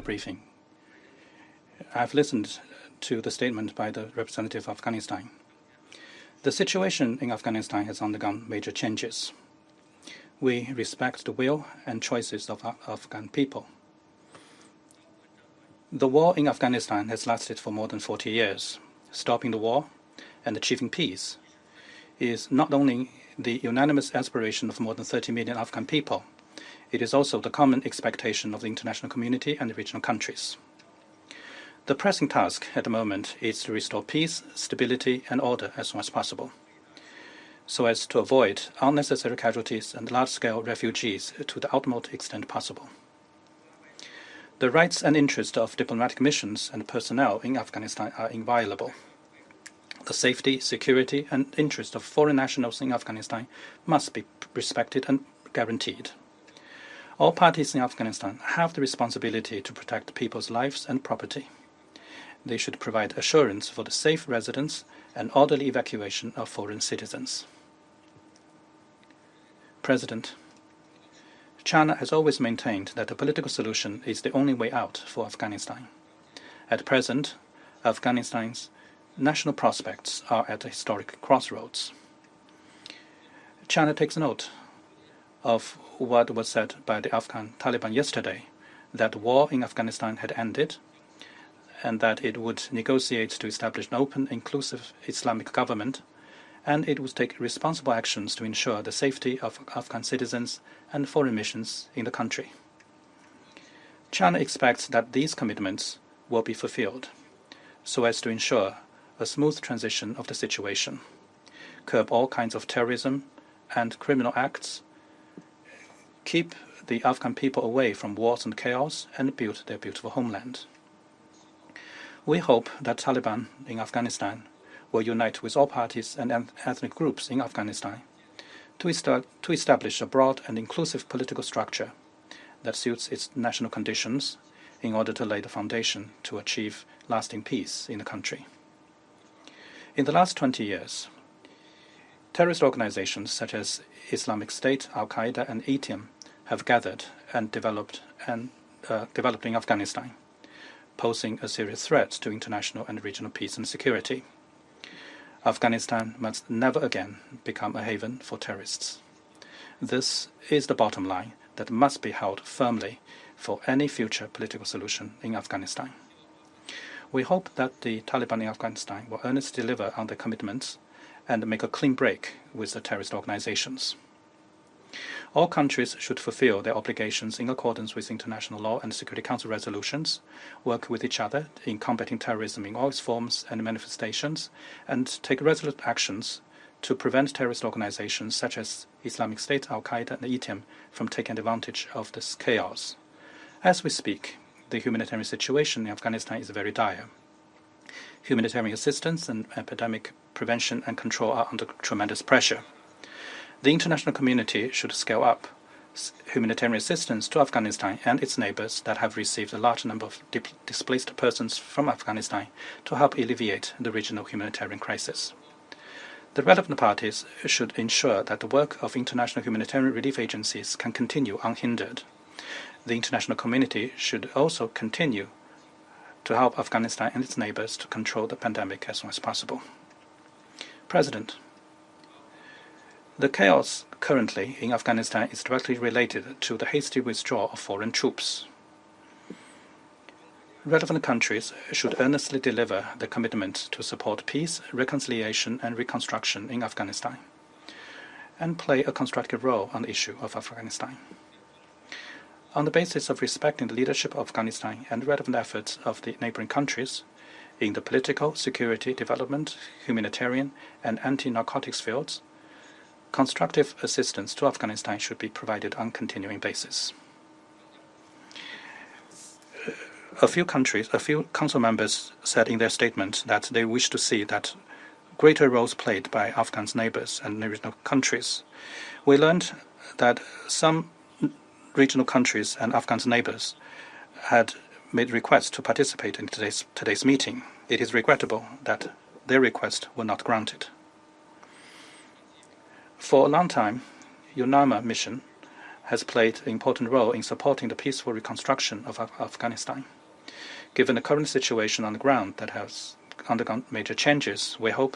briefing. I've listened to the statement by the representative of Afghanistan. The situation in Afghanistan has undergone major changes. We respect the will and choices of Afghan people. The war in Afghanistan has lasted for more than 40 years. Stopping the war and achieving peace is not only the unanimous aspiration of more than 30 million Afghan people, it is also the common expectation of the international community and the regional countries. The pressing task at the moment is to restore peace, stability, and order as soon as possible, so as to avoid unnecessary casualties and large-scale refugees to the utmost extent possible. The rights and interests of diplomatic missions and personnel in Afghanistan are inviolable. The safety, security, and interests of foreign nationals in Afghanistan must be respected and guaranteed. All parties in Afghanistan have the responsibility to protect people's lives and property. They should provide assurance for the safe residence and orderly evacuation of foreign citizens. President, China has always maintained that a political solution is the only way out for Afghanistan. At present, Afghanistan's national prospects are at a historic crossroads. China takes note of what was said by the Afghan Taliban yesterday, that war in Afghanistan had ended and that it would negotiate to establish an open, inclusive Islamic government, and it would take responsible actions to ensure the safety of Afghan citizens and foreign missions in the country. China expects that these commitments will be fulfilled, so as to ensure a smooth transition of the situation, curb all kinds of terrorism and criminal acts, keep the Afghan people away from wars and chaos, and build their beautiful homeland. We hope that Taliban in Afghanistan will unite with all parties and ethnic groups in Afghanistan to establish a broad and inclusive political structure that suits its national conditions in order to lay the foundation to achieve lasting peace in the country. In the last 20 years, terrorist organizations such as Islamic State, Al-Qaeda, and ETM have gathered and developed in Afghanistan, posing a serious threat to international and regional peace and security. Afghanistan must never again become a haven for terrorists. This is the bottom line that must be held firmly for any future political solution in Afghanistan. We hope that the Taliban in Afghanistan will earnestly deliver on their commitments and make a clean break with the terrorist organizations. All countries should fulfill their obligations in accordance with international law and Security Council resolutions, work with each other in combating terrorism in all its forms and manifestations, and take resolute actions to prevent terrorist organizations such as Islamic State, Al-Qaeda, and ETM from taking advantage of this chaos. As we speak, the humanitarian situation in Afghanistan is very dire. Humanitarian assistance and epidemic prevention and control are under tremendous pressure. The international community should scale up humanitarian assistance to Afghanistan and its neighbors that have received a large number of displaced persons from Afghanistan to help alleviate the regional humanitarian crisis. The relevant parties should ensure that the work of international humanitarian relief agencies can continue unhindered. The international community should also continue to help Afghanistan and its neighbors to control the pandemic as soon as possible. President, the chaos currently in Afghanistan is directly related to the hasty withdrawal of foreign troops. Relevant countries should earnestly deliver the commitment to support peace, reconciliation, and reconstruction in Afghanistan, and play a constructive role on the issue of Afghanistan. On the basis of respecting the leadership of Afghanistan and relevant efforts of the neighboring countries in the political, security, development, humanitarian, and anti-narcotics fields, constructive assistance to Afghanistan should be provided on a continuing basis. A few council members said in their statement that they wish to see that greater roles played by Afghan's neighbors and regional countries. We learned that some regional countries and Afghan's neighbors had made requests to participate in today's meeting. It is regrettable that their request was not granted. For a long time, UNAMA mission has played an important role in supporting the peaceful reconstruction of Afghanistan. Given the current situation on the ground that has undergone major changes, we hope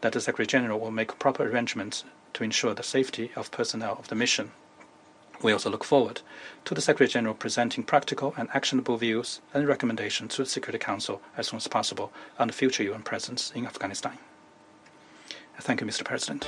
that the Secretary-General will make proper arrangements to ensure the safety of personnel of the mission. We also look forward to the Secretary-General presenting practical and actionable views and recommendations to the Security Council as soon as possible on the future UN presence in Afghanistan. Thank you, Mr. President.